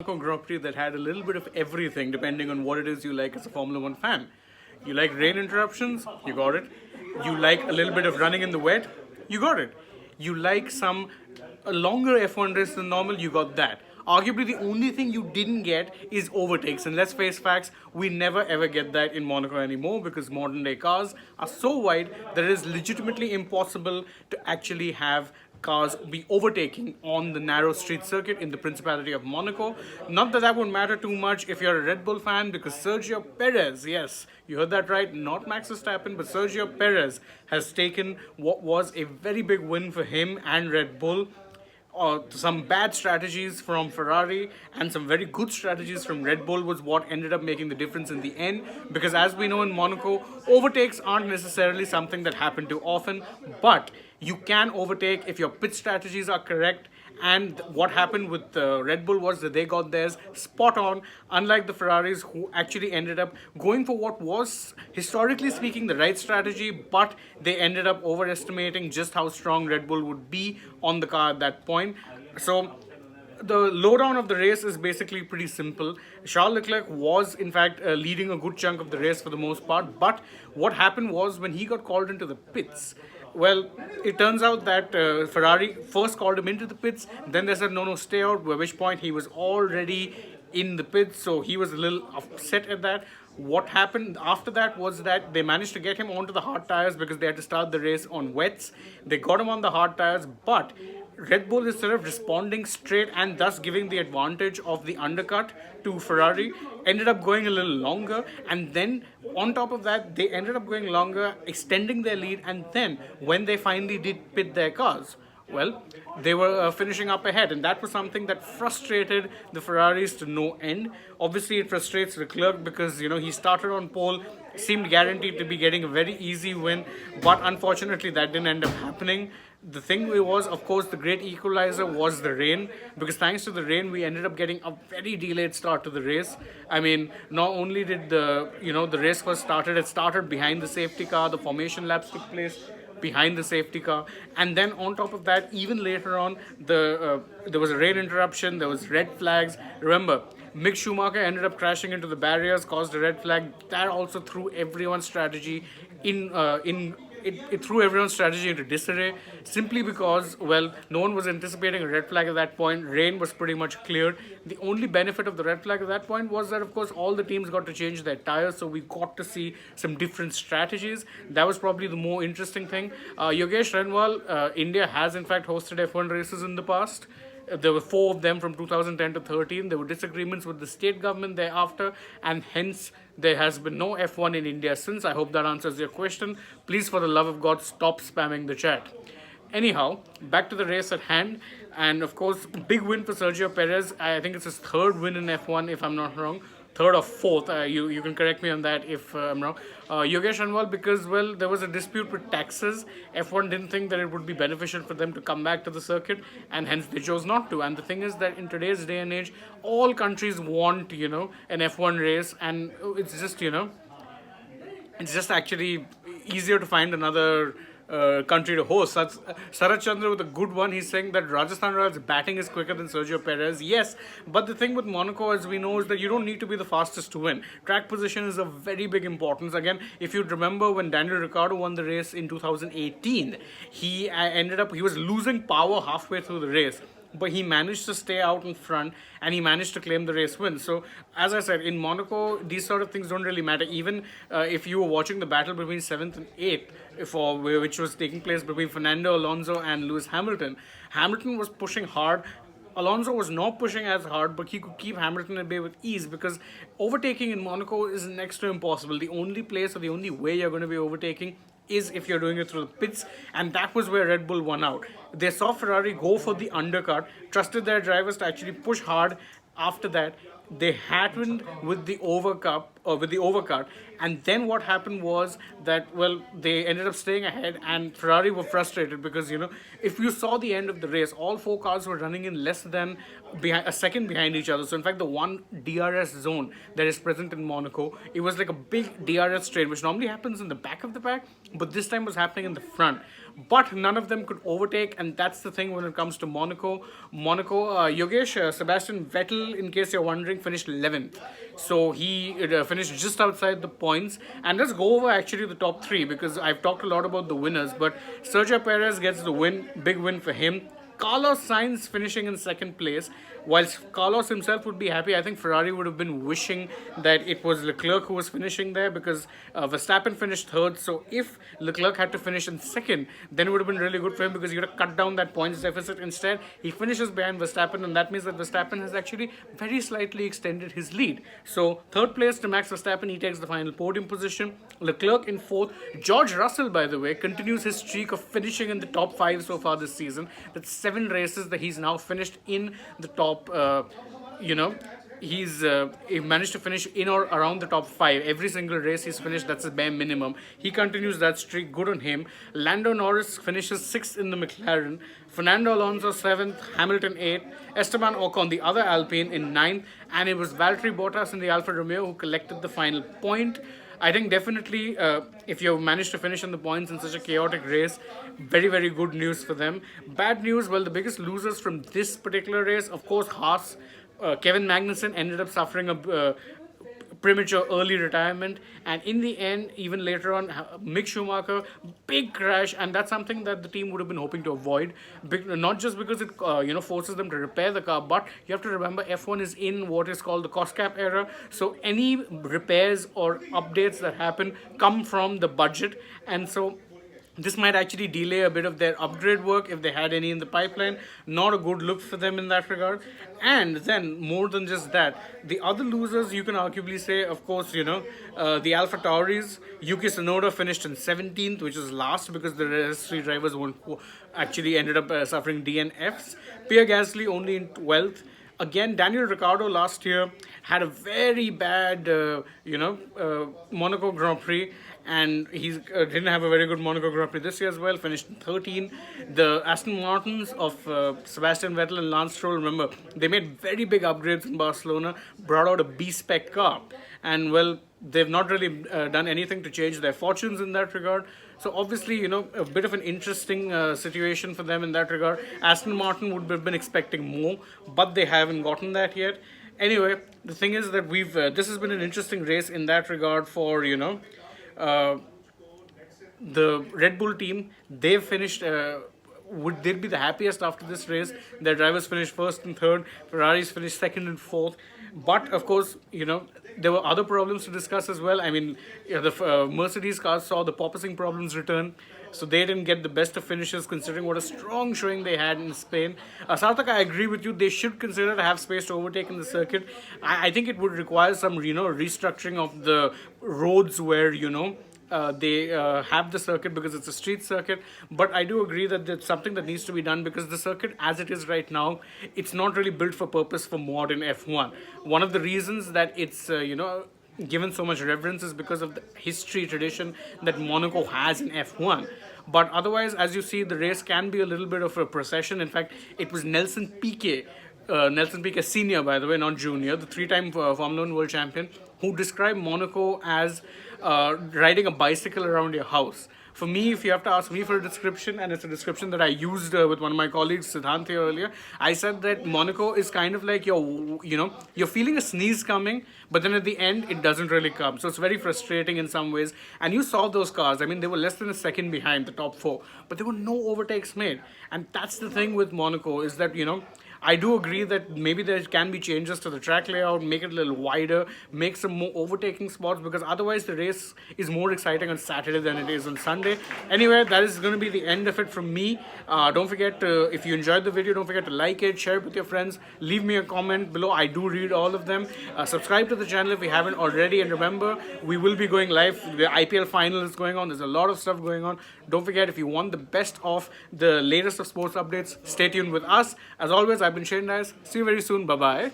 Monaco Grand Prix that had a little bit of everything depending on what it is you like as a Formula One fan. You like rain interruptions? You got it. You like a little bit of running in the wet? You got it. You like a longer F1 race than normal? You got that. Arguably, the only thing you didn't get is overtakes. And let's face facts, we never ever get that in Monaco anymore because modern day cars are so wide that it is legitimately impossible to actually have cars be overtaking on the narrow street circuit in the Principality of Monaco. Not that that would matter too much if you're a Red Bull fan, because Sergio Perez, yes, you heard that right, not Max Verstappen, but Sergio Perez has taken what was a very big win for him and Red Bull. Some bad strategies from Ferrari and some very good strategies from Red Bull was what ended up making the difference in the end, because as we know in Monaco, overtakes aren't necessarily something that happen too often, but you can overtake if your pit strategies are correct. And what happened with Red Bull was that they got theirs spot on, unlike the Ferraris, who actually ended up going for what was, historically speaking, the right strategy, but they ended up overestimating just how strong Red Bull would be on the car at that point. So the lowdown of the race is basically pretty simple. Charles Leclerc was, in fact, leading a good chunk of the race for the most part, but what happened was when he got called into the pits, well, it turns out that Ferrari first called him into the pits, then they said, no, stay out, at which point he was already in the pits, so he was a little upset at that. What happened after that was that they managed to get him onto the hard tires because they had to start the race on wets. They got him on the hard tires, but Red Bull, instead of responding straight and thus giving the advantage of the undercut to Ferrari, ended up going a little longer, and then on top of that they ended up going longer, extending their lead, and then when they finally did pit their cars, well, they were finishing up ahead, and that was something that frustrated the Ferraris to no end. Obviously, it frustrates Leclerc because he started on pole, seemed guaranteed to be getting a very easy win, but unfortunately that didn't end up happening. The thing was, of course, the great equalizer was the rain, because thanks to the rain we ended up getting a very delayed start to the race. I mean, not only did the race first started, it started behind the safety car, the formation laps took place behind the safety car, and then on top of that, even later on, there was a rain interruption, there was red flags. Remember, Mick Schumacher ended up crashing into the barriers, caused a red flag. That also threw everyone's strategy it threw everyone's strategy into disarray, simply because, well, no one was anticipating a red flag at that point. Rain was pretty much cleared. The only benefit of the red flag at that point was that, of course, all the teams got to change their tires, so we got to see some different strategies. That was probably the more interesting thing. Yogesh Renwal, India has in fact hosted F1 races in the past. There were 4 of them from 2010 to 13. There were disagreements with the state government thereafter, and hence there has been no F1 in India since. I hope that answers your question. Please, for the love of God, stop spamming the chat. Anyhow, back to the race at hand, and of course, big win for Sergio Perez. I think it's his 3rd win in F1, if I'm not wrong. 3rd or 4th, you can correct me on that if I'm wrong. Yogesh Anwal, because, well, there was a dispute with taxes. F1 didn't think that it would be beneficial for them to come back to the circuit, and hence they chose not to. And the thing is that in today's day and age, all countries want, an F1 race, and it's just, it's just actually easier to find another country to host. Sarat Chandra with a good one. He's saying that Rajasthan Royals batting is quicker than Sergio Perez. Yes, but the thing with Monaco, as we know, is that you don't need to be the fastest to win. Track position is of very big importance. Again, if you remember when Daniel Ricciardo won the race in 2018, he was losing power halfway through the race, but he managed to stay out in front and he managed to claim the race win. So, as I said, in Monaco, these sort of things don't really matter. Even if you were watching the battle between 7th and 8th, which was taking place between Fernando Alonso and Lewis Hamilton, Hamilton was pushing hard. Alonso was not pushing as hard, but he could keep Hamilton at bay with ease, because overtaking in Monaco is next to impossible. The only place or the only way you're going to be overtaking is if you're doing it through the pits, and that was where Red Bull won out. They saw Ferrari go for the undercut, trusted their drivers to actually push hard after that, they happened with the overcut, and then what happened was that, well, they ended up staying ahead, and Ferrari were frustrated because, if you saw the end of the race, all four cars were running in less than a second behind each other. So in fact, the one DRS zone that is present in Monaco, it was like a big DRS train, which normally happens in the back of the pack, but this time was happening in the front. But none of them could overtake, and that's the thing when it comes to Monaco. Yogesh, Sebastian Vettel, in case you're wondering, finished 11th. So he finished just outside the points. And let's go over actually the top three, because I've talked a lot about the winners, but Sergio Perez gets the win, big win for him. Carlos Sainz finishing in second place. Whilst Carlos himself would be happy, I think Ferrari would have been wishing that it was Leclerc who was finishing there, because Verstappen finished third. So if Leclerc had to finish in second, then it would have been really good for him, because he would have cut down that points deficit. Instead, he finishes behind Verstappen, and that means that Verstappen has actually very slightly extended his lead. So third place to Max Verstappen, he takes the final podium position. Leclerc in fourth. George Russell, by the way, continues his streak of finishing in the top 5 so far this season. That's 7 races that he's now finished in the top. He managed to finish in or around the top 5 every single race he's finished. That's the bare minimum. He continues that streak. Good on him. Lando Norris finishes 6th in the McLaren. Fernando Alonso 7th. Hamilton 8th. Esteban Ocon, the other Alpine, in 9th. And it was Valtteri Bottas in the Alfa Romeo who collected the final point. I think definitely if you managed to finish on the points in such a chaotic race, very, very good news for them. Bad news, well, the biggest losers from this particular race, of course, Haas. Kevin Magnussen ended up suffering a premature early retirement, and in the end, even later on, Mick Schumacher, big crash, and that's something that the team would have been hoping to avoid, not just because it forces them to repair the car, but you have to remember F1 is in what is called the cost cap era, so any repairs or updates that happen come from the budget, and so this might actually delay a bit of their upgrade work if they had any in the pipeline. Not a good look for them in that regard. And then, more than just that, the other losers, you can arguably say, of course, the Alpha Tauris. Yuki Tsunoda finished in 17th, which is last because the rest 3 drivers actually ended up suffering DNFs. Pierre Gasly only in 12th. Again, Daniel Ricciardo last year had a very bad, Monaco Grand Prix, and he didn't have a very good Monaco Grand Prix this year as well, finished 13. The Aston Martins of Sebastian Vettel and Lance Stroll, remember, they made very big upgrades in Barcelona, brought out a B-spec car, and well, they've not really done anything to change their fortunes in that regard. So obviously, a bit of an interesting situation for them in that regard. Aston Martin would have been expecting more, but they haven't gotten that yet. Anyway, the thing is that this has been an interesting race in that regard for, the Red Bull team. They've finished, they'd be the happiest after this race. Their drivers finished 1st and 3rd. Ferraris finished 2nd and 4th. But of course, there were other problems to discuss as well. I mean, the Mercedes cars saw the porpoising problems return, so they didn't get the best of finishes considering what a strong showing they had in Spain. Sarthak, I agree with you. They should consider to have space to overtake in the circuit. I think it would require some, restructuring of the roads where, they have the circuit, because it's a street circuit. But I do agree that it's something that needs to be done, because the circuit as it is right now, it's not really built for purpose for modern F1. One of the reasons that it's given so much reverence is because of the history tradition that Monaco has in F1. But otherwise, as you see, the race can be a little bit of a procession. In fact, it was Nelson Piquet Senior, by the way, not Junior, the 3-time Formula 1 world champion, who described Monaco as riding a bicycle around your house. For me, if you have to ask me for a description, and it's a description that I used with one of my colleagues, Siddhant, earlier, I said that Monaco is kind of like you're feeling a sneeze coming, but then at the end, it doesn't really come. So it's very frustrating in some ways. And you saw those cars. I mean, they were less than a second behind the top 4, but there were no overtakes made. And that's the thing with Monaco, is that, I do agree that maybe there can be changes to the track layout, make it a little wider, make some more overtaking spots, because otherwise the race is more exciting on Saturday than it is on Sunday. Anyway, that is going to be the end of it from me. Don't forget, if you enjoyed the video, don't forget to like it, share it with your friends, leave me a comment below. I do read all of them. Subscribe to the channel if you haven't already, and remember, we will be going live. The IPL final is going on. There's a lot of stuff going on. Don't forget, if you want the best of the latest of sports updates, stay tuned with us. As always, I've been Shane Dice. See you very soon. Bye-bye.